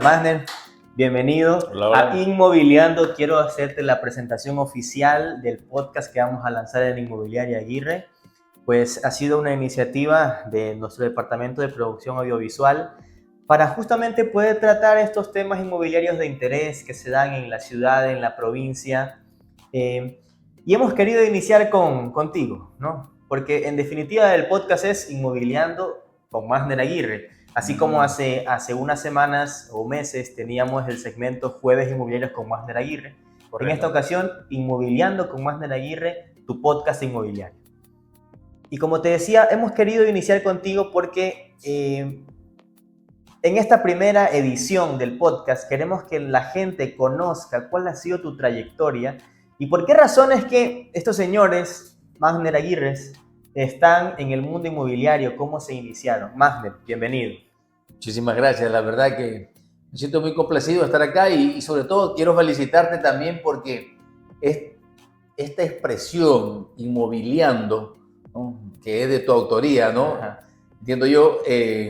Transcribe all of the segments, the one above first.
Magner, bienvenido Hola, hola. a Inmobiliando. Quiero hacerte la presentación oficial del podcast que vamos a lanzar en Inmobiliaria Aguirre. Pues ha sido una iniciativa de nuestro departamento de producción audiovisual para justamente poder tratar estos temas inmobiliarios de interés que se dan en la ciudad, en la provincia. Y hemos querido iniciar contigo, ¿no? Porque en definitiva el podcast es Inmobiliando con Magner Aguirre. Así como hace unas semanas o meses teníamos el segmento Jueves Inmobiliarios con Magner Aguirre. Correcto. En esta ocasión, Inmobiliando con Magner Aguirre, tu podcast inmobiliario. Y como te decía, hemos querido iniciar contigo porque en esta primera edición del podcast queremos que la gente conozca cuál ha sido tu trayectoria y por qué razones que estos señores, Magner Aguirre, están en el mundo inmobiliario, cómo se iniciaron. Magner, bienvenido. Muchísimas gracias, la verdad que me siento muy complacido de estar acá y sobre todo quiero felicitarte también porque esta expresión inmobiliando, ¿no?, que es de tu autoría, ¿no? Ajá. Entiendo yo,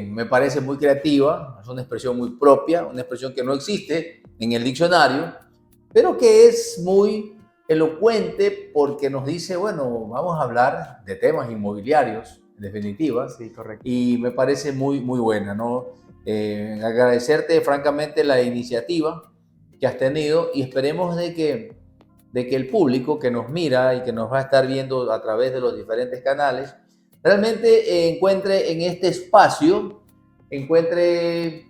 me parece muy creativa, es una expresión muy propia, una expresión que no existe en el diccionario, pero que es muy elocuente porque nos dice, bueno, vamos a hablar de temas inmobiliarios, en definitiva. Sí, correcto. Y me parece muy, muy buena, ¿no? Agradecerte francamente la iniciativa que has tenido y esperemos de que el público que nos mira y que nos va a estar viendo a través de los diferentes canales realmente encuentre en este espacio, encuentre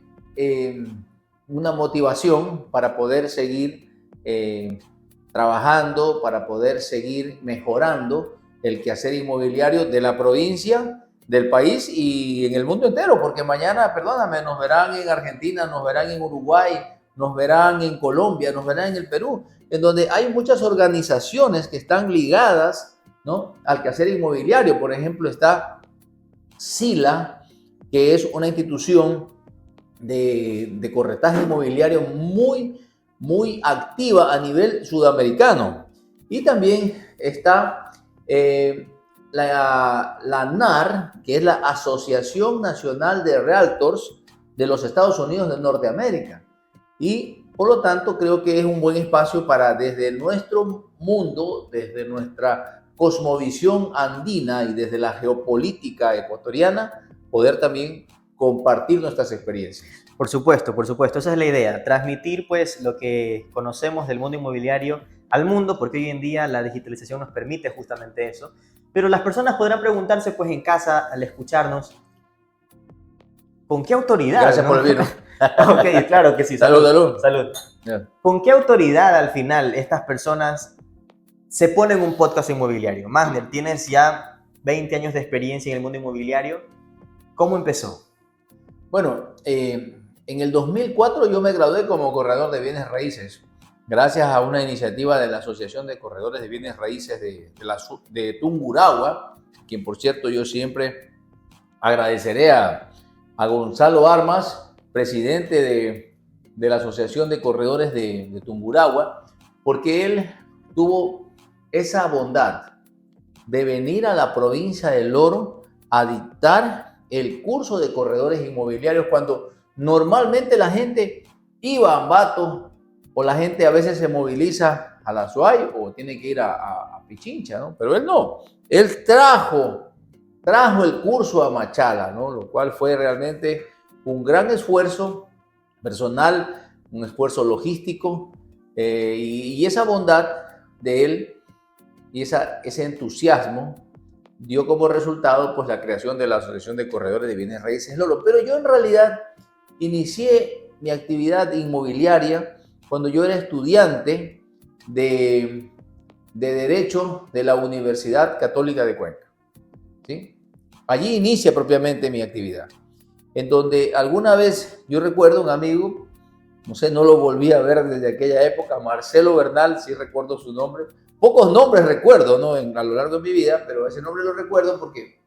una motivación para poder seguir trabajando, para poder seguir mejorando el quehacer inmobiliario de la provincia, del país y en el mundo entero, porque mañana, perdóname, nos verán en Argentina, nos verán en Uruguay, nos verán en Colombia, nos verán en el Perú, en donde hay muchas organizaciones que están ligadas, ¿no?, al quehacer inmobiliario. Por ejemplo, está SILA, que es una institución de corretaje inmobiliario muy activa a nivel sudamericano. Y también está la NAR, que es la Asociación Nacional de Realtors de los Estados Unidos de Norteamérica. Y por lo tanto creo que es un buen espacio para desde nuestro mundo, desde nuestra cosmovisión andina y desde la geopolítica ecuatoriana, poder también compartir nuestras experiencias. Por supuesto, esa es la idea, transmitir pues lo que conocemos del mundo inmobiliario al mundo, porque hoy en día la digitalización nos permite justamente eso. Pero las personas podrán preguntarse pues en casa al escucharnos, ¿con qué autoridad? Gracias, ¿no?, por el vino. Ok, claro que sí. Salud. Yeah. ¿Con qué autoridad al final estas personas se ponen un podcast inmobiliario? Magner, tienes ya 20 años de experiencia en el mundo inmobiliario. ¿Cómo empezó? Bueno, en el 2004 yo me gradué como corredor de bienes raíces, gracias a una iniciativa de la Asociación de Corredores de Bienes Raíces de Tungurahua, quien por cierto yo siempre agradeceré a Gonzalo Armas, presidente de la Asociación de Corredores de Tungurahua, porque él tuvo esa bondad de venir a la provincia del Oro a dictar el curso de corredores inmobiliarios cuando normalmente la gente iba a Ambato o la gente a veces se moviliza a la Azuay o tiene que ir a Pichincha, ¿no? Pero él no, él trajo el curso a Machala, ¿no? Lo cual fue realmente un gran esfuerzo personal, un esfuerzo logístico y esa bondad de él y ese entusiasmo dio como resultado pues la creación de la Asociación de Corredores de Bienes Raíces Loro. Pero yo en realidad inicié mi actividad inmobiliaria cuando yo era estudiante de Derecho de la Universidad Católica de Cuenca, ¿sí? Allí inicia propiamente mi actividad, en donde alguna vez yo recuerdo un amigo, no sé, no lo volví a ver desde aquella época, Marcelo Bernal, sí recuerdo su nombre. Pocos nombres recuerdo, ¿no?, a lo largo de mi vida, pero ese nombre lo recuerdo porque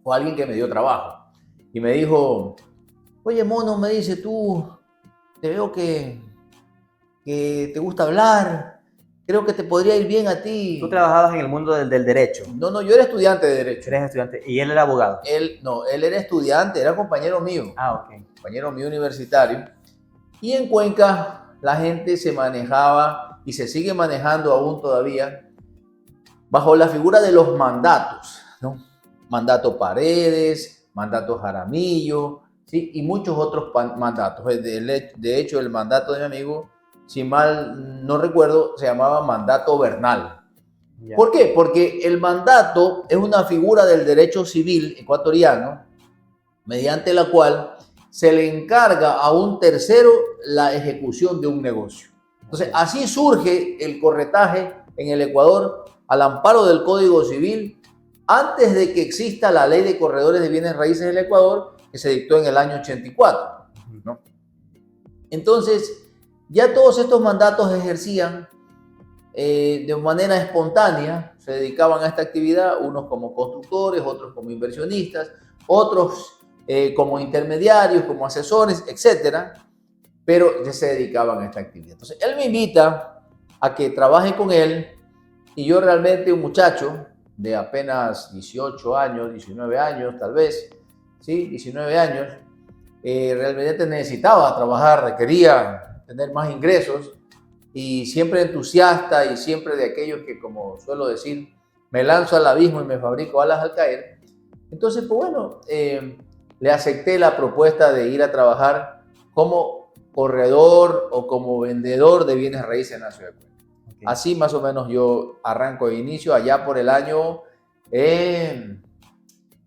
fue alguien que me dio trabajo. Y me dijo, oye, mono, me dice, tú, te veo que te gusta hablar, creo que te podría ir bien a ti. Tú trabajabas en el mundo del derecho. No, yo era estudiante de derecho. Eres estudiante y él era abogado. Él era estudiante, era compañero mío. Ah, ok. Compañero mío universitario. Y en Cuenca la gente se manejaba y se sigue manejando aún todavía bajo la figura de los mandatos, ¿no? Mandato Paredes, mandato Jaramillo, ¿sí? Y muchos otros mandatos. De hecho, el mandato de mi amigo, si mal no recuerdo, se llamaba mandato Bernal. Ya. ¿Por qué? Porque el mandato es una figura del derecho civil ecuatoriano mediante la cual se le encarga a un tercero la ejecución de un negocio. Entonces, así surge el corretaje en el Ecuador al amparo del Código Civil antes de que exista la Ley de Corredores de Bienes Raíces del Ecuador, que se dictó en el año 84, ¿no? Entonces, ya todos estos mandatos ejercían de manera espontánea, se dedicaban a esta actividad, unos como constructores, otros como inversionistas, otros como intermediarios, como asesores, etcétera, pero ya se dedicaban a esta actividad. Entonces, él me invita a que trabaje con él y yo realmente, un muchacho de apenas 18 años, 19 años tal vez, ¿sí? 19 años, realmente necesitaba trabajar, requería tener más ingresos y siempre entusiasta y siempre de aquellos que, como suelo decir, me lanzo al abismo y me fabrico alas al caer. Entonces, pues bueno, le acepté la propuesta de ir a trabajar como corredor o como vendedor de bienes raíces en la ciudad de Cuenca. Okay. Así más o menos yo arranco de inicio allá por el año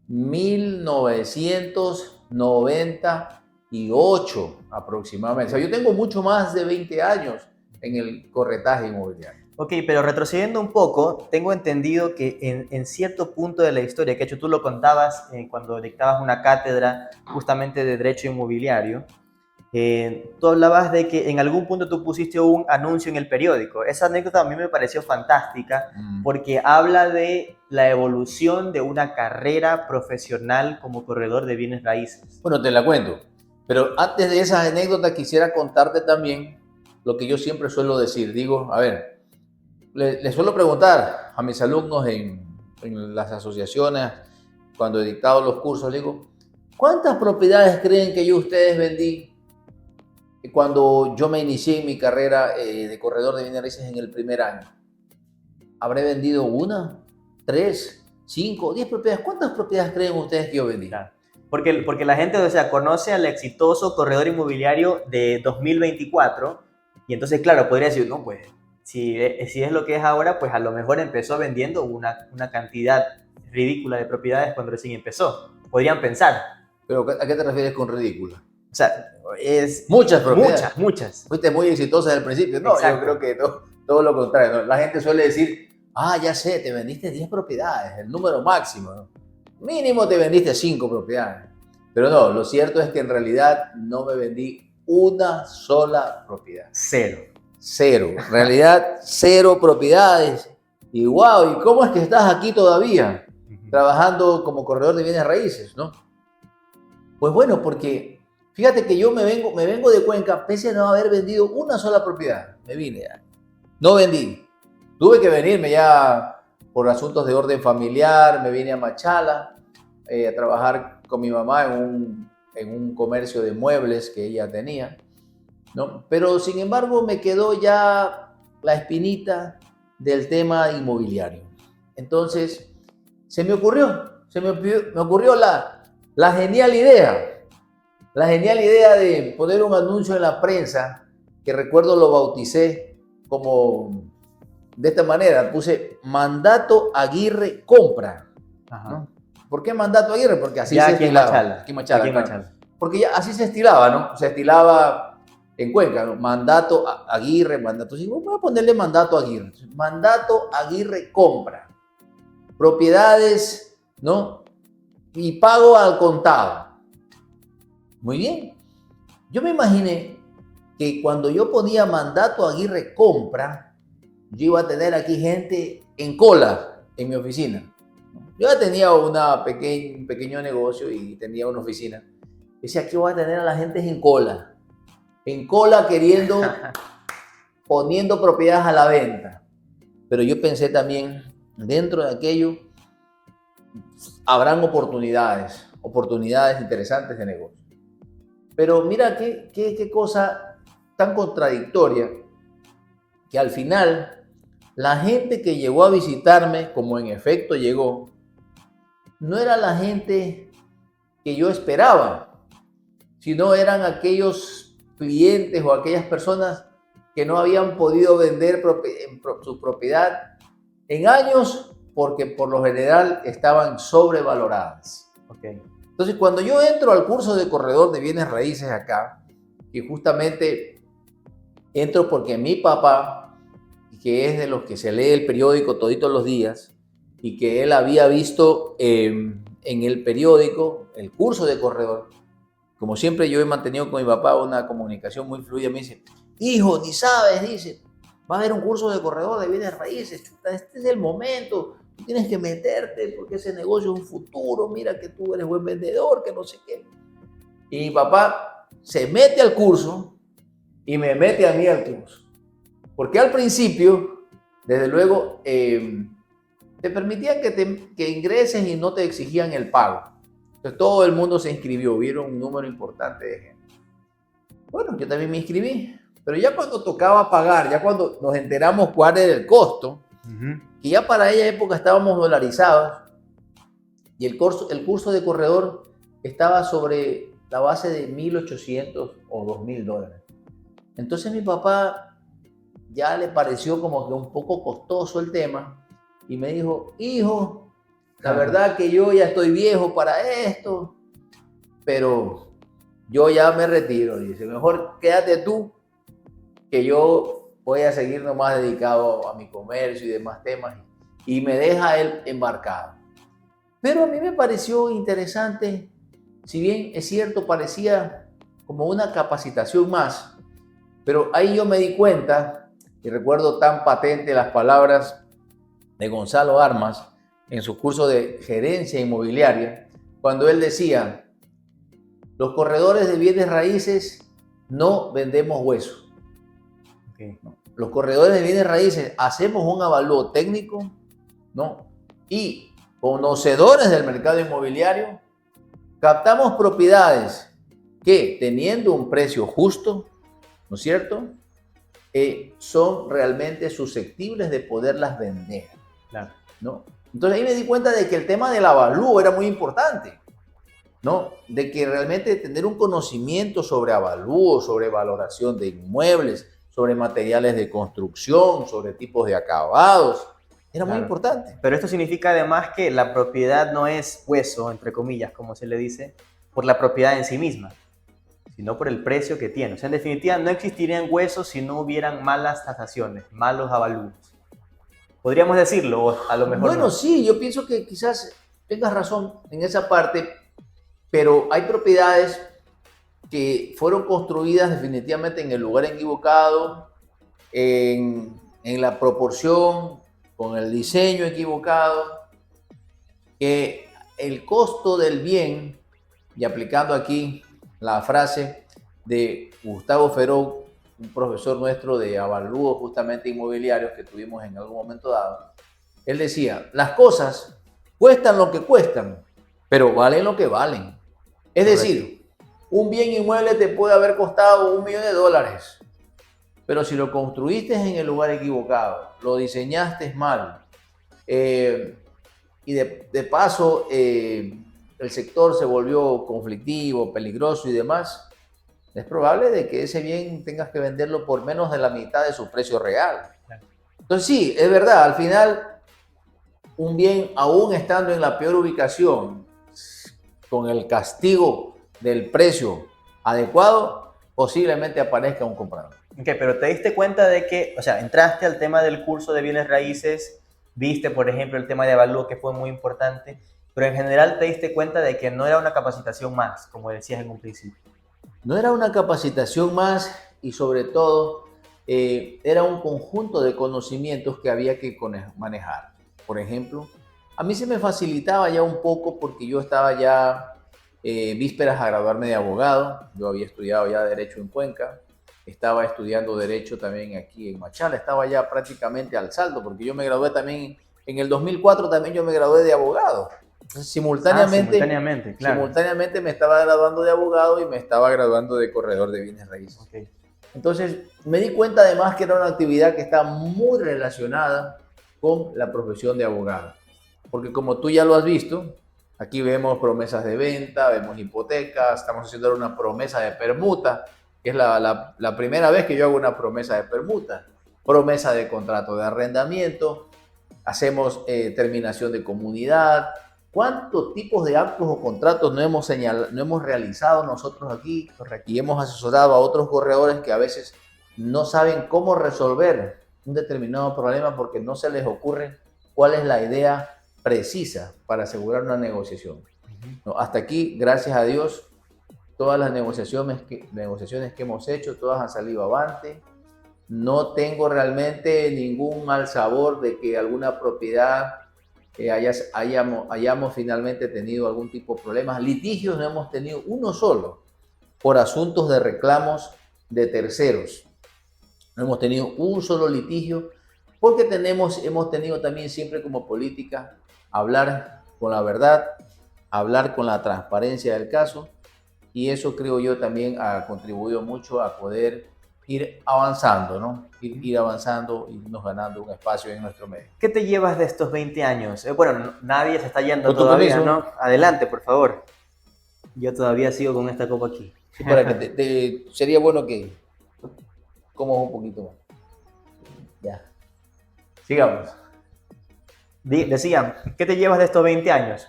1998 aproximadamente. O sea, yo tengo mucho más de 20 años en el corretaje inmobiliario. Ok, pero retrocediendo un poco, tengo entendido que en cierto punto de la historia, que de hecho tú lo contabas cuando dictabas una cátedra justamente de derecho inmobiliario, tú hablabas de que en algún punto tú pusiste un anuncio en el periódico. Esa anécdota a mí me pareció fantástica porque habla de la evolución de una carrera profesional como corredor de bienes raíces. Bueno, te la cuento, pero antes de esas anécdotas quisiera contarte también lo que yo siempre suelo decir. Digo, a ver, le suelo preguntar a mis alumnos en las asociaciones, cuando he dictado los cursos, digo, ¿cuántas propiedades creen que yo ustedes vendí cuando yo me inicié en mi carrera de corredor de bienes raíces en el primer año? ¿Habré vendido 1, 3, 5, 10 propiedades? ¿Cuántas propiedades creen ustedes que yo vendí? Claro. Porque la gente, o sea, conoce al exitoso corredor inmobiliario de 2024 y entonces, claro, podría decir, no, pues, si es lo que es ahora, pues a lo mejor empezó vendiendo una cantidad ridícula de propiedades cuando recién empezó. Podrían pensar. ¿Pero a qué te refieres con ridícula? O sea, es... Muchas propiedades. Muchas. Fuiste muy exitosa desde el principio. No, exacto. Yo creo que todo lo contrario, ¿no? La gente suele decir, ya sé, te vendiste 10 propiedades, el número máximo, ¿no? Mínimo te vendiste 5 propiedades. Pero no, lo cierto es que en realidad no me vendí una sola propiedad. Cero. En realidad, 0 propiedades. Y wow, ¿y cómo es que estás aquí todavía? Trabajando como corredor de bienes raíces, ¿no? Pues bueno, porque fíjate que yo me vengo de Cuenca pese a no haber vendido una sola propiedad. Me vine ya. No vendí. Tuve que venirme ya por asuntos de orden familiar. Me vine a Machala a trabajar con mi mamá en un comercio de muebles que ella tenía, ¿no? Pero sin embargo me quedó ya la espinita del tema inmobiliario. Entonces se me ocurrió la genial idea de poner un anuncio en la prensa, que recuerdo lo bauticé como de esta manera, puse Mandato Aguirre compra. ¿No? ¿Por qué Mandato Aguirre? Porque así ya se estilaba. Aquí en Machala. Porque ya así se estilaba, ¿no? Se estilaba en Cuenca, ¿no? Mandato Aguirre, mandato. Sí, voy a ponerle Mandato Aguirre. Mandato Aguirre compra. Propiedades, ¿no? Y pago al contado. Muy bien. Yo me imaginé que cuando yo ponía Mandato Aguirre compra, yo iba a tener aquí gente en cola en mi oficina. Yo ya tenía un pequeño negocio y tenía una oficina. Decía, aquí voy a tener a la gente en cola queriendo, poniendo propiedades a la venta. Pero yo pensé también, dentro de aquello, habrán oportunidades interesantes de negocio. Pero mira qué cosa tan contradictoria que al final la gente que llegó a visitarme, como en efecto llegó, no era la gente que yo esperaba, sino eran aquellos clientes o aquellas personas que no habían podido vender su propiedad en años porque por lo general estaban sobrevaloradas. Okay. Entonces, cuando yo entro al curso de corredor de bienes raíces acá, y justamente entro porque mi papá, que es de los que se lee el periódico toditos los días, y que él había visto en el periódico el curso de corredor, como siempre yo he mantenido con mi papá una comunicación muy fluida, me dice, hijo, ni sabes, dice, va a haber un curso de corredor de bienes raíces, chuta, este es el momento, tú tienes que meterte porque ese negocio es un futuro, mira que tú eres buen vendedor, que no sé qué. Y mi papá se mete al curso y me mete a mí al curso. Porque al principio, desde luego, te permitían que ingreses y no te exigían el pago. Entonces todo el mundo se inscribió, vieron un número importante de gente. Bueno, yo también me inscribí, pero ya cuando tocaba pagar, ya cuando nos enteramos cuál era el costo, que ya para esa época estábamos dolarizados, y el curso de corredor estaba sobre la base de 1.800 o 2.000 dólares. Entonces mi papá ya le pareció como que un poco costoso el tema y me dijo, hijo, la verdad que yo ya estoy viejo para esto, pero yo ya me retiro. Dice, mejor quédate tú, que yo voy a seguir nomás dedicado a mi comercio y demás temas. Y me deja él embarcado. Pero a mí me pareció interesante, si bien es cierto, parecía como una capacitación más, pero ahí yo me di cuenta, y recuerdo tan patente las palabras de Gonzalo Armas en su curso de gerencia inmobiliaria, cuando él decía, los corredores de bienes raíces no vendemos huesos. Okay. Los corredores de bienes raíces hacemos un avalúo técnico, ¿no? Y conocedores del mercado inmobiliario, captamos propiedades que teniendo un precio justo, ¿no es cierto?, son realmente susceptibles de poderlas vender. Claro. ¿No? Entonces ahí me di cuenta de que el tema del avalúo era muy importante, ¿no? De que realmente tener un conocimiento sobre avalúo, sobre valoración de inmuebles, sobre materiales de construcción, sobre tipos de acabados, era muy importante. Pero esto significa además que la propiedad no es hueso, entre comillas, como se le dice, por la propiedad en sí misma, sino por el precio que tiene. O sea, en definitiva, no existirían huesos si no hubieran malas tasaciones, malos avalúos. ¿Podríamos decirlo o a lo mejor bueno, no? Sí, yo pienso que quizás tengas razón en esa parte, pero hay propiedades que fueron construidas definitivamente en el lugar equivocado, en la proporción, con el diseño equivocado, que el costo del bien, y aplicando aquí la frase de Gustavo Feró, un profesor nuestro de avalúos justamente inmobiliarios que tuvimos en algún momento dado, él decía, las cosas cuestan lo que cuestan, pero valen lo que valen. Es decir, un bien inmueble te puede haber costado $1.000.000, pero si lo construiste en el lugar equivocado, lo diseñaste mal, y de paso el sector se volvió conflictivo, peligroso y demás, es probable de que ese bien tengas que venderlo por menos de la mitad de su precio real. Entonces sí, es verdad, al final un bien, aún estando en la peor ubicación, con el castigo del precio adecuado, posiblemente aparezca un comprador. Ok, pero te diste cuenta de que, o sea, entraste al tema del curso de bienes raíces, viste, por ejemplo, el tema de avalúo que fue muy importante, pero en general te diste cuenta de que no era una capacitación más, como decías en un principio. No era una capacitación más y sobre todo era un conjunto de conocimientos que había que manejar. Por ejemplo, a mí se me facilitaba ya un poco porque yo estaba ya vísperas a graduarme de abogado. Yo había estudiado ya Derecho en Cuenca, estaba estudiando Derecho también aquí en Machala, estaba ya prácticamente al saldo porque yo me gradué también, en el 2004 también yo me gradué de abogado. Entonces, Simultáneamente, claro. Simultáneamente me estaba graduando de abogado y me estaba graduando de corredor de bienes raíces. Okay. Entonces, me di cuenta además que era una actividad que está muy relacionada con la profesión de abogado. Porque como tú ya lo has visto, aquí vemos promesas de venta, vemos hipotecas, estamos haciendo una promesa de permuta, que es la primera vez que yo hago una promesa de permuta, promesa de contrato de arrendamiento, hacemos terminación de comunidad. ¿Cuántos tipos de actos o contratos no hemos realizado nosotros aquí? Correcto. Y hemos asesorado a otros corredores que a veces no saben cómo resolver un determinado problema porque no se les ocurre cuál es la idea precisa para asegurar una negociación. No, hasta aquí, gracias a Dios, todas las negociaciones que hemos hecho, todas han salido avante. No tengo realmente ningún mal sabor de que alguna propiedad hayamos finalmente tenido algún tipo de problemas. Litigios no hemos tenido uno solo por asuntos de reclamos de terceros. No hemos tenido un solo litigio porque hemos tenido también siempre como política hablar con la verdad, hablar con la transparencia del caso, y eso creo yo también ha contribuido mucho a poder ir avanzando, ¿no? Ir avanzando, irnos ganando un espacio en nuestro medio. ¿Qué te llevas de estos 20 años? Bueno, nadie se está yendo Con tu todavía, permiso. ¿no? Adelante, por favor. Yo todavía sigo con esta copa aquí. Sí, para que sería bueno que comas un poquito más. Ya. Sigamos. Decía, ¿qué te llevas de estos 20 años?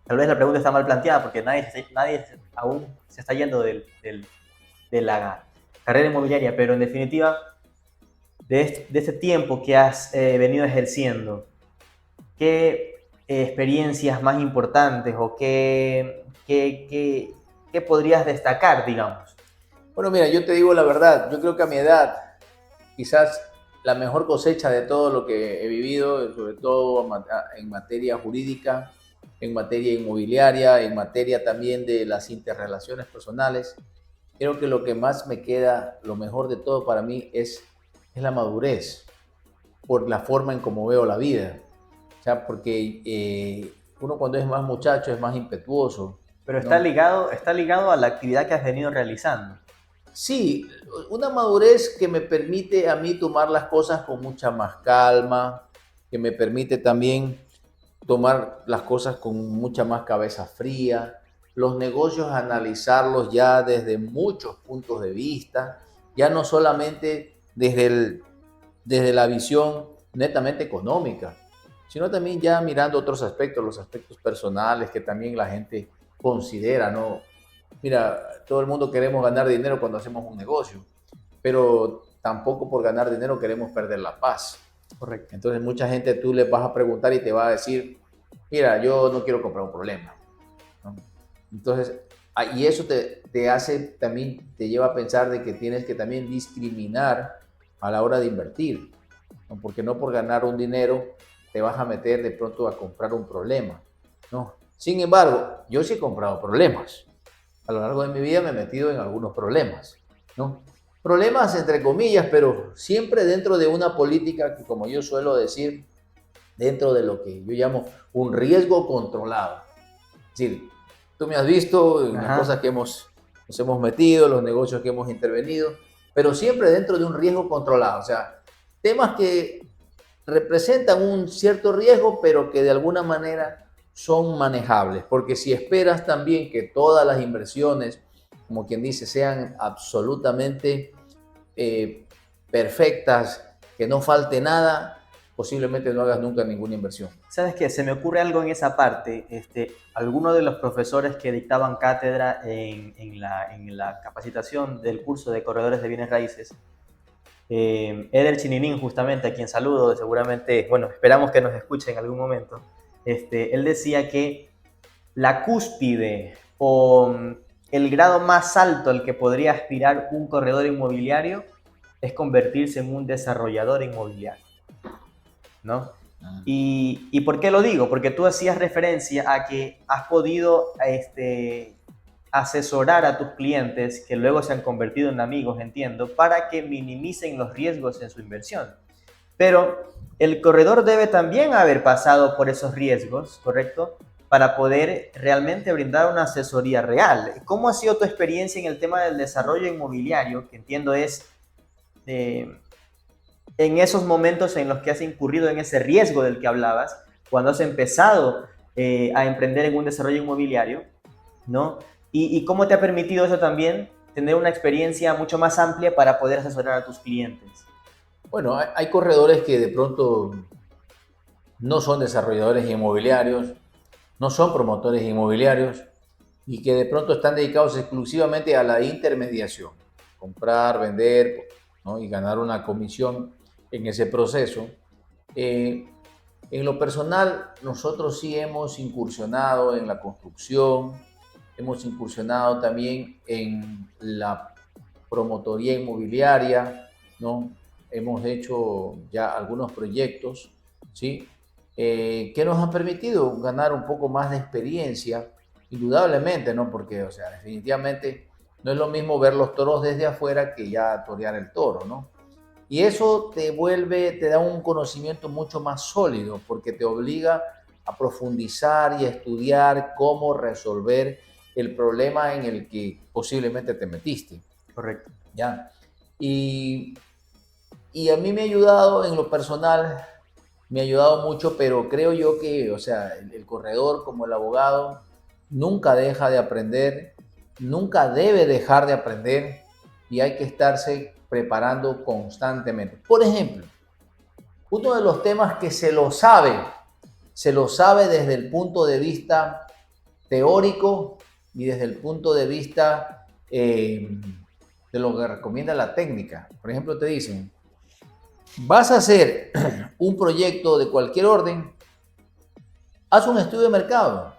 Tal vez la pregunta está mal planteada porque nadie aún se está yendo de la carrera inmobiliaria, pero en definitiva, de este tiempo que has venido ejerciendo, ¿qué experiencias más importantes o qué podrías destacar, digamos? Bueno, mira, yo te digo la verdad, yo creo que a mi edad, quizás la mejor cosecha de todo lo que he vivido, sobre todo en materia jurídica, en materia inmobiliaria, en materia también de las interrelaciones personales, creo que lo que más me queda, lo mejor de todo para mí es la madurez, por la forma en cómo veo la vida. O sea, porque uno cuando es más muchacho es más impetuoso, Pero ¿no? está ligado a la actividad que has venido realizando. Sí, una madurez que me permite a mí tomar las cosas con mucha más calma, que me permite también tomar las cosas con mucha más cabeza fría, los negocios analizarlos ya desde muchos puntos de vista, ya no solamente desde la visión netamente económica, sino también ya mirando otros aspectos, los aspectos personales que también la gente considera, ¿no? Mira, todo el mundo queremos ganar dinero cuando hacemos un negocio, pero tampoco por ganar dinero queremos perder la paz. Correcto. Entonces mucha gente tú le vas a preguntar y te va a decir, mira, yo no quiero comprar un problema, ¿no? Entonces, y eso te hace también, te lleva a pensar de que tienes que también discriminar a la hora de invertir, ¿no? Porque no por ganar un dinero te vas a meter de pronto a comprar un problema, ¿no? Sin embargo, yo sí he comprado problemas. A lo largo de mi vida me he metido en algunos problemas, ¿no? Problemas entre comillas, pero siempre dentro de una política que, como yo suelo decir, dentro de lo que yo llamo un riesgo controlado. Es decir, tú me has visto en las cosas que nos hemos metido, los negocios que hemos intervenido, pero siempre dentro de un riesgo controlado. O sea, temas que representan un cierto riesgo, pero que de alguna manera son manejables. Porque si esperas también que todas las inversiones, como quien dice, sean absolutamente perfectas, que no falte nada, posiblemente no hagas nunca ninguna inversión. ¿Sabes qué? Se me ocurre algo en esa parte. Algunos de los profesores que dictaban cátedra en la capacitación del curso de corredores de bienes raíces, Eder Chininín, justamente, a quien saludo, seguramente, bueno, esperamos que nos escuche en algún momento, él decía que la cúspide o el grado más alto al que podría aspirar un corredor inmobiliario es convertirse en un desarrollador inmobiliario, ¿no? ¿Y por qué lo digo? Porque tú hacías referencia a que has podido asesorar a tus clientes, que luego se han convertido en amigos, entiendo, para que minimicen los riesgos en su inversión. Pero el corredor debe también haber pasado por esos riesgos, ¿correcto? Para poder realmente brindar una asesoría real. ¿Cómo ha sido tu experiencia en el tema del desarrollo inmobiliario? Que entiendo es eh, en esos momentos en los que has incurrido en ese riesgo del que hablabas, cuando has empezado a emprender en un desarrollo inmobiliario, ¿no? Y cómo te ha permitido eso también tener una experiencia mucho más amplia para poder asesorar a tus clientes. Bueno, hay corredores que de pronto no son desarrolladores inmobiliarios, no son promotores inmobiliarios y que de pronto están dedicados exclusivamente a la intermediación, comprar, vender, ¿no? Y ganar una comisión en ese proceso. Eh, en lo personal, nosotros sí hemos incursionado en la construcción, hemos incursionado también en la promotoría inmobiliaria, ¿no? Hemos hecho ya algunos proyectos, ¿sí? Que nos han permitido ganar un poco más de experiencia, indudablemente, ¿no? Porque, o sea, definitivamente no es lo mismo ver los toros desde afuera que ya torear el toro, ¿no? Y eso te da un conocimiento mucho más sólido, porque te obliga a profundizar y a estudiar cómo resolver el problema en el que posiblemente te metiste. Correcto. ¿Ya? Y, y a mí me ha ayudado en lo personal, me ha ayudado mucho, pero creo yo que, o sea, el corredor como el abogado nunca deja de aprender, nunca debe dejar de aprender y hay que estarse preparando constantemente. Por ejemplo, uno de los temas que se lo sabe desde el punto de vista teórico y desde el punto de vista de lo que recomienda la técnica. Por ejemplo, te dicen, vas a hacer un proyecto de cualquier orden, haz un estudio de mercado,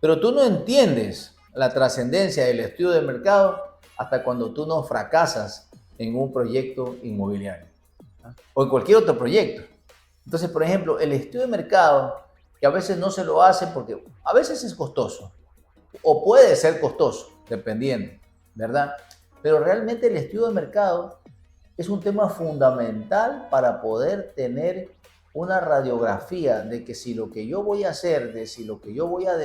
pero tú no entiendes la trascendencia del estudio de mercado hasta cuando tú no fracasas en un proyecto inmobiliario o en cualquier otro proyecto. Entonces, por ejemplo, el estudio de mercado, que a veces no se lo hace porque a veces es costoso o puede ser costoso, dependiendo, ¿verdad? Pero realmente el estudio de mercado es un tema fundamental para poder tener una radiografía de que si lo que yo voy a hacer, de si lo que yo voy a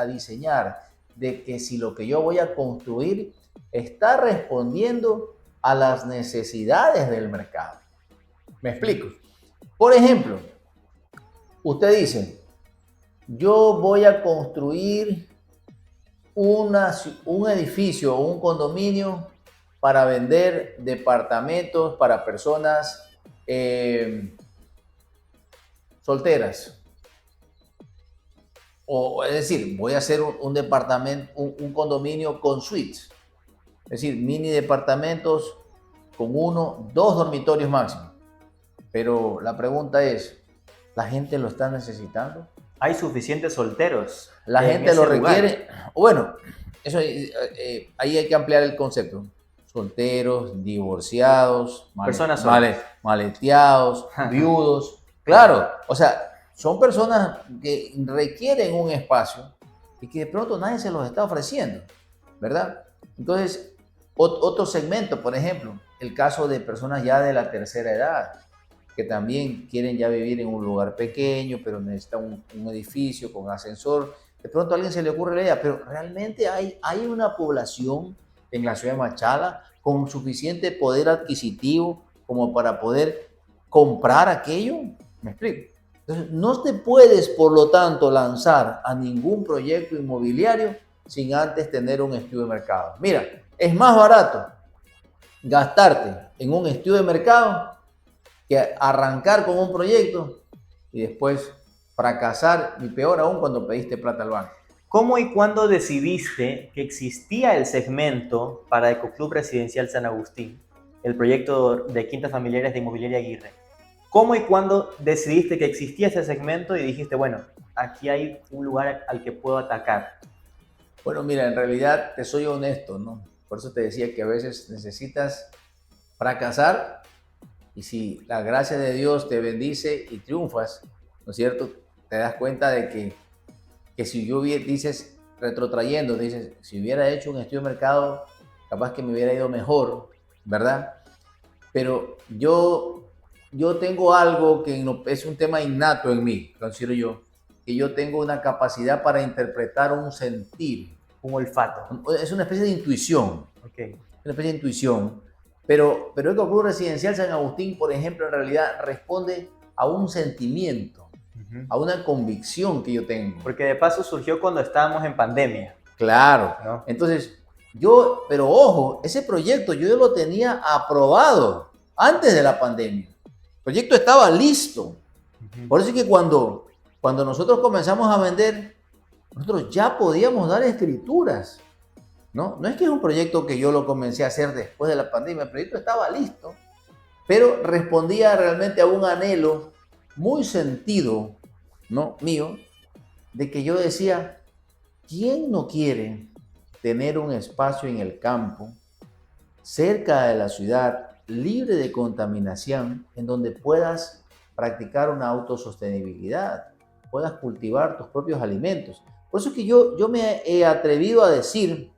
diseñar, de que si lo que yo voy a construir está respondiendo a las necesidades del mercado. ¿Me explico? Por ejemplo, usted dice, yo voy a construir un edificio o un condominio para vender departamentos para personas solteras. O es decir, voy a hacer un departamento, un condominio con suites. Es decir, mini departamentos con uno, dos dormitorios máximo. Pero la pregunta es, ¿la gente lo está necesitando? Hay suficientes solteros La en gente lo ese lugar. requiere. Bueno, eso ahí hay que ampliar el concepto. Solteros, divorciados, Personas solas. maleteados, viudos. Claro, o sea, son personas que requieren un espacio y que de pronto nadie se los está ofreciendo, ¿verdad? Entonces, otro segmento, por ejemplo, el caso de personas ya de la tercera edad, que también quieren ya vivir en un lugar pequeño, pero necesitan un edificio con ascensor. De pronto a alguien se le ocurre la idea, pero realmente hay una población en la ciudad de Machala con suficiente poder adquisitivo como para poder comprar aquello. ¿Me explico? Entonces, no te puedes, por lo tanto, lanzar a ningún proyecto inmobiliario sin antes tener un estudio de mercado. Mira, es más barato gastarte en un estudio de mercado que arrancar con un proyecto y después fracasar, y peor aún cuando pediste plata al banco. ¿Cómo y cuándo decidiste que existía el segmento para Ecoclub Residencial San Agustín, el proyecto de quintas familiares de Inmobiliaria Aguirre? ¿Cómo y cuándo decidiste que existía ese segmento y dijiste, bueno, aquí hay un lugar al que puedo atacar? Bueno, mira, en realidad te soy honesto, ¿no? Por eso te decía que a veces necesitas fracasar y si la gracia de Dios te bendice y triunfas, ¿no es cierto? Te das cuenta de que si yo dices, retrotrayendo, dices, si hubiera hecho un estudio de mercado, capaz que me hubiera ido mejor, ¿verdad? Pero yo tengo algo que es un tema innato en mí, considero yo, que yo tengo una capacidad para interpretar un sentir. Un olfato. Es una especie de intuición, Ok. una especie de intuición Pero Ecoclub Residencial San Agustín, por ejemplo, en realidad responde a un sentimiento, a una convicción que yo tengo. Porque de paso surgió cuando estábamos en pandemia. Claro. ¿No? Entonces, pero ojo, ese proyecto yo lo tenía aprobado antes de la pandemia. El proyecto estaba listo. Por eso es que cuando nosotros comenzamos a vender, nosotros ya podíamos dar escrituras. No es que es un proyecto que yo lo comencé a hacer después de la pandemia, el proyecto estaba listo, pero respondía realmente a un anhelo muy sentido, ¿no? Mío, de que yo decía, ¿quién no quiere tener un espacio en el campo, cerca de la ciudad, libre de contaminación, en donde puedas practicar una autosostenibilidad, puedas cultivar tus propios alimentos? Por eso es que yo me he atrevido a decir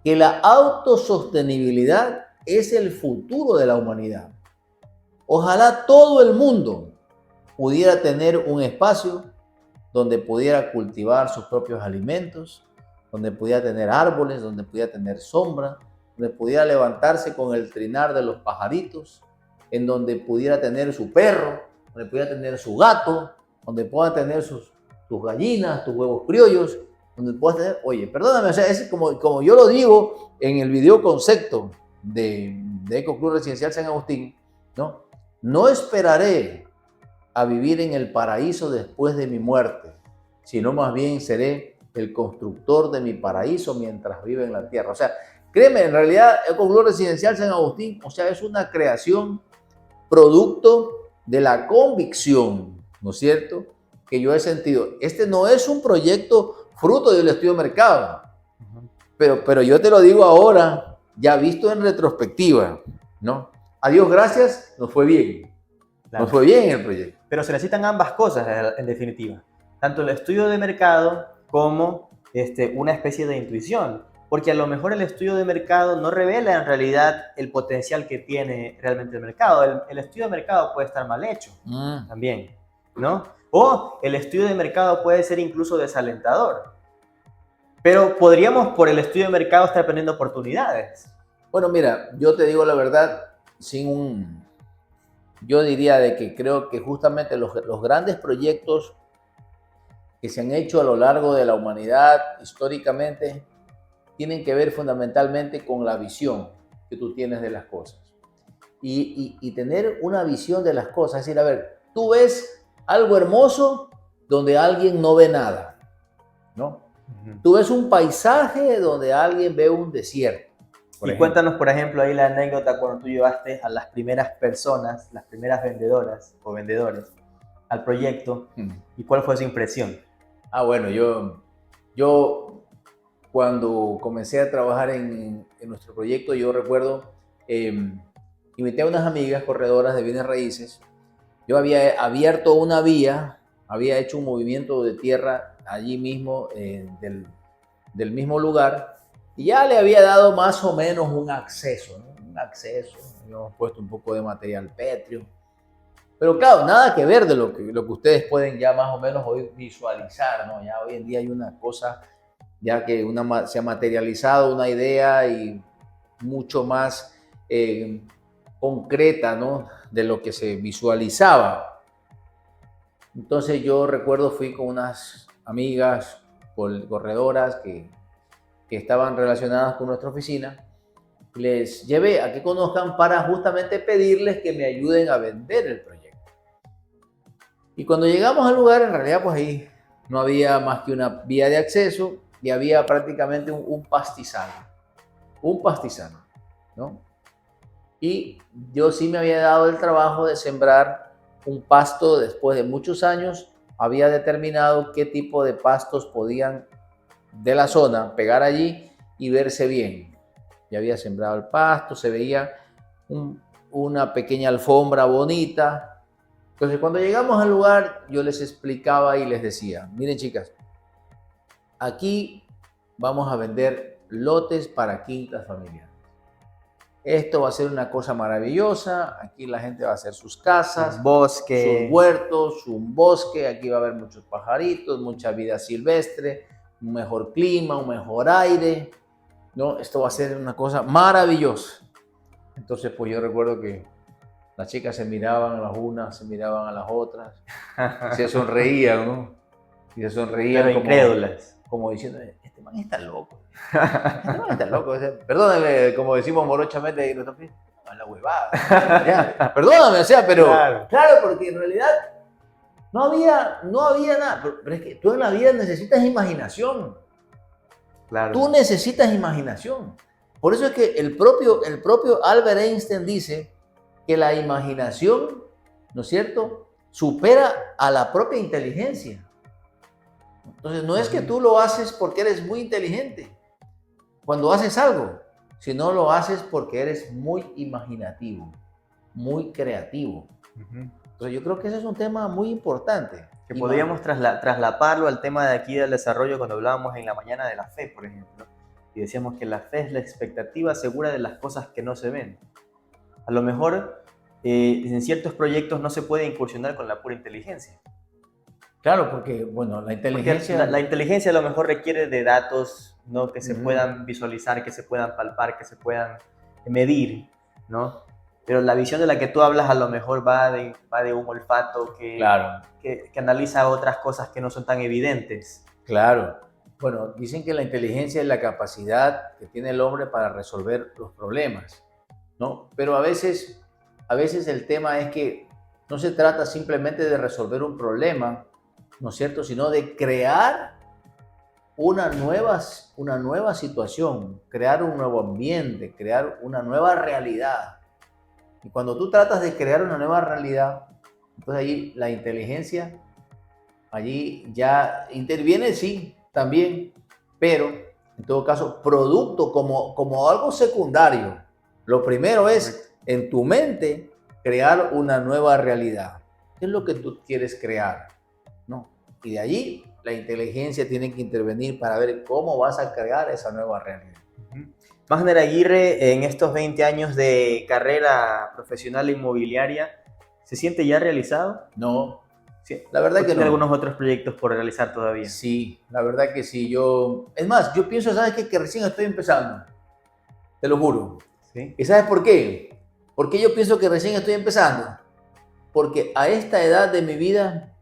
que la autosostenibilidad es el futuro de la humanidad. Ojalá todo el mundo pudiera tener un espacio donde pudiera cultivar sus propios alimentos, donde pudiera tener árboles, donde pudiera tener sombra, donde pudiera levantarse con el trinar de los pajaritos, en donde pudiera tener su perro, donde pudiera tener su gato, donde pueda tener tus gallinas, tus huevos criollos, donde puedas tener, oye, perdóname, o sea, es como yo lo digo en el video concepto de Ecoclub Residencial San Agustín, ¿no? No esperaré a vivir en el paraíso después de mi muerte, sino más bien seré el constructor de mi paraíso mientras vive en la tierra. O sea, créeme, en realidad Ecoclub Residencial San Agustín, o sea, es una creación producto de la convicción, ¿no es cierto?, que yo he sentido. Este no es un proyecto fruto del estudio de mercado, pero yo te lo digo ahora, ya visto en retrospectiva, ¿no? A Dios gracias, nos fue bien. Claro. Nos fue bien el proyecto. Pero se necesitan ambas cosas, en definitiva. Tanto el estudio de mercado como una especie de intuición. Porque a lo mejor el estudio de mercado no revela en realidad el potencial que tiene realmente el mercado. El estudio de mercado puede estar mal hecho también, ¿no? O el estudio de mercado puede ser incluso desalentador. Pero podríamos, por el estudio de mercado, estar perdiendo oportunidades. Bueno, mira, yo te digo la verdad, yo diría de que creo que justamente los grandes proyectos que se han hecho a lo largo de la humanidad históricamente tienen que ver fundamentalmente con la visión que tú tienes de las cosas. Y tener una visión de las cosas, es decir, a ver, tú ves algo hermoso donde alguien no ve nada, ¿no? Tú ves un paisaje donde alguien ve un desierto. Y cuéntanos, por ejemplo, ahí la anécdota cuando tú llevaste a las primeras personas, las primeras vendedoras o vendedores al proyecto, y cuál fue su impresión. Bueno, yo cuando comencé a trabajar en nuestro proyecto, yo recuerdo, invité a unas amigas corredoras de bienes raíces. Yo había abierto una vía, había hecho un movimiento de tierra allí mismo, del mismo lugar, y ya le había dado más o menos un acceso, ¿no? Un acceso, habíamos puesto un poco de material pétreo. Pero claro, nada que ver de lo que ustedes pueden ya más o menos hoy visualizar, ¿no? Ya hoy en día hay una cosa, ya que se ha materializado una idea y mucho más concreta, ¿no?, de lo que se visualizaba. Entonces yo recuerdo, fui con unas amigas corredoras que estaban relacionadas con nuestra oficina. Les llevé a que conozcan para justamente pedirles que me ayuden a vender el proyecto. Y cuando llegamos al lugar, en realidad pues ahí no había más que una vía de acceso y había prácticamente un pastizal, ¿no? Y yo sí me había dado el trabajo de sembrar un pasto. Después de muchos años había determinado qué tipo de pastos podían de la zona pegar allí y verse bien. Ya había sembrado el pasto, se veía una pequeña alfombra bonita. Entonces, cuando llegamos al lugar, yo les explicaba y les decía, miren chicas, aquí vamos a vender lotes para quintas familiares. Esto va a ser una cosa maravillosa. Aquí la gente va a hacer sus casas, un bosque, sus huertos, un bosque. Aquí va a haber muchos pajaritos, mucha vida silvestre, un mejor clima, un mejor aire, ¿no? Esto va a ser una cosa maravillosa. Entonces, pues yo recuerdo que las chicas se miraban a las unas, se miraban a las otras, y se sonreían, ¿no? Y se sonreían Pero incrédulas. como diciendo, este man está loco. Este man está loco. O sea, perdóname, como decimos morochamente, a la huevada. Ya, perdóname, o sea, pero claro, porque en realidad no había nada. Pero es que tú en la vida necesitas imaginación. Claro. Tú necesitas imaginación. Por eso es que el propio Albert Einstein dice que la imaginación, ¿no es cierto?, supera a la propia inteligencia. Entonces, no es que tú lo haces porque eres muy inteligente cuando haces algo, sino lo haces porque eres muy imaginativo, muy creativo. Entonces, yo creo que ese es un tema muy importante. Que podríamos traslaparlo al tema de aquí del desarrollo cuando hablábamos en la mañana de la fe, por ejemplo. Y decíamos que la fe es la expectativa segura de las cosas que no se ven. A lo mejor en ciertos proyectos no se puede incursionar con la pura inteligencia. Claro, porque, bueno, la inteligencia... Porque la inteligencia a lo mejor requiere de datos, ¿no?, que se puedan visualizar, que se puedan palpar, que se puedan medir, ¿no? Pero la visión de la que tú hablas a lo mejor va de un olfato Claro. que analiza otras cosas que no son tan evidentes. Claro. Bueno, dicen que la inteligencia es la capacidad que tiene el hombre para resolver los problemas, ¿no? Pero a veces el tema es que no se trata simplemente de resolver un problema, ¿no es cierto?, sino de crear una nueva situación, crear un nuevo ambiente, crear una nueva realidad. Y cuando tú tratas de crear una nueva realidad, entonces allí la inteligencia, allí ya interviene, sí, también, pero en todo caso, producto como algo secundario. Lo primero es, en tu mente, crear una nueva realidad. ¿Qué es lo que tú quieres crear? ¿No? Y de allí la inteligencia tiene que intervenir para ver cómo vas a crear esa nueva realidad. Máxner Aguirre, en estos 20 años de carrera profesional inmobiliaria, ¿se siente ya realizado? No, Sí. La verdad que no. ¿Tiene algunos otros proyectos por realizar todavía? Sí, la verdad que sí. Es más, yo pienso, ¿sabes qué? Que recién estoy empezando. Te lo juro. ¿Sí? ¿Y sabes por qué? Porque yo pienso que recién estoy empezando. Porque a esta edad de mi vida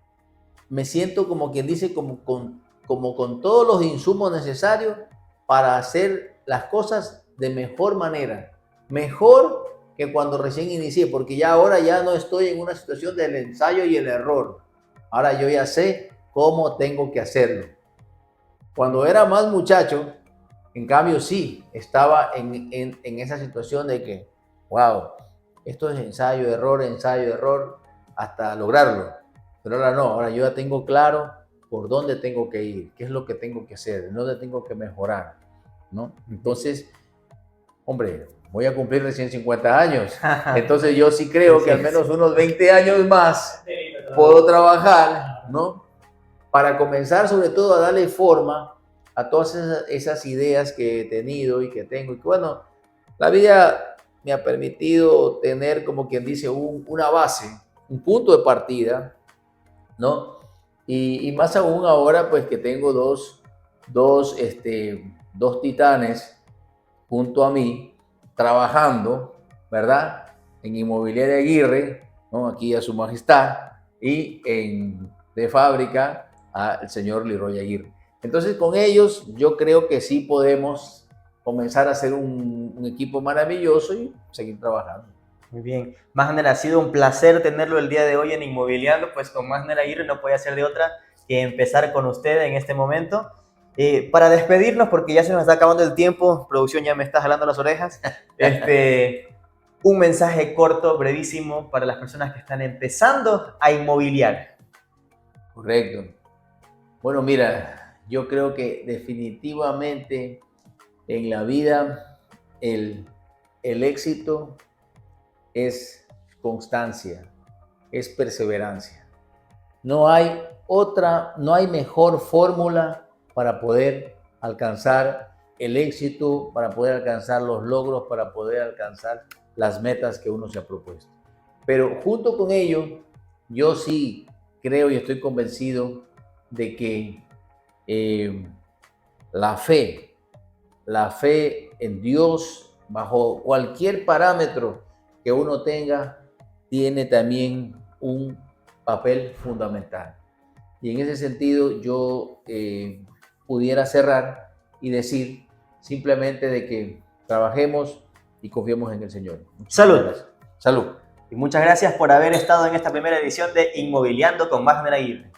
me siento como quien dice, como con todos los insumos necesarios para hacer las cosas de mejor manera. Mejor que cuando recién inicié, porque ya ahora ya no estoy en una situación del ensayo y el error. Ahora yo ya sé cómo tengo que hacerlo. Cuando era más muchacho, en cambio sí, estaba en esa situación de que, wow, esto es ensayo, error, hasta lograrlo. Pero ahora no, ahora yo ya tengo claro por dónde tengo que ir, qué es lo que tengo que hacer, dónde tengo que mejorar, ¿no? Entonces, hombre, voy a cumplir recién 50 años. Entonces yo sí creo que al menos unos 20 años más puedo trabajar, ¿no? Para comenzar sobre todo a darle forma a todas esas ideas que he tenido y que tengo. Y que bueno, la vida me ha permitido tener, como quien dice, una base, un punto de partida, ¿no? Y más aún ahora, pues que tengo dos titanes junto a mí, trabajando, ¿verdad? En Inmobiliaria Aguirre, ¿no? Aquí a su majestad, y de fábrica al señor Leroy Aguirre. Entonces, con ellos yo creo que sí podemos comenzar a hacer un equipo maravilloso y seguir trabajando. Muy bien. Máxner, ha sido un placer tenerlo el día de hoy en Inmobiliando, pues con Máxner Aguirre no podía ser de otra que empezar con usted en este momento. Para despedirnos, porque ya se nos está acabando el tiempo, producción ya me está jalando las orejas, un mensaje corto, brevísimo, para las personas que están empezando a inmobiliar. Correcto. Bueno, mira, yo creo que definitivamente en la vida el éxito es constancia, es perseverancia. No hay mejor fórmula para poder alcanzar el éxito, para poder alcanzar los logros, para poder alcanzar las metas que uno se ha propuesto. Pero junto con ello, yo sí creo y estoy convencido de que la fe en Dios, bajo cualquier parámetro que uno tenga, tiene también un papel fundamental. Y en ese sentido yo pudiera cerrar y decir simplemente de que trabajemos y confiemos en el Señor. Salud. Gracias. Salud. Y muchas gracias por haber estado en esta primera edición de Inmobiliando con Wagner Aguirre.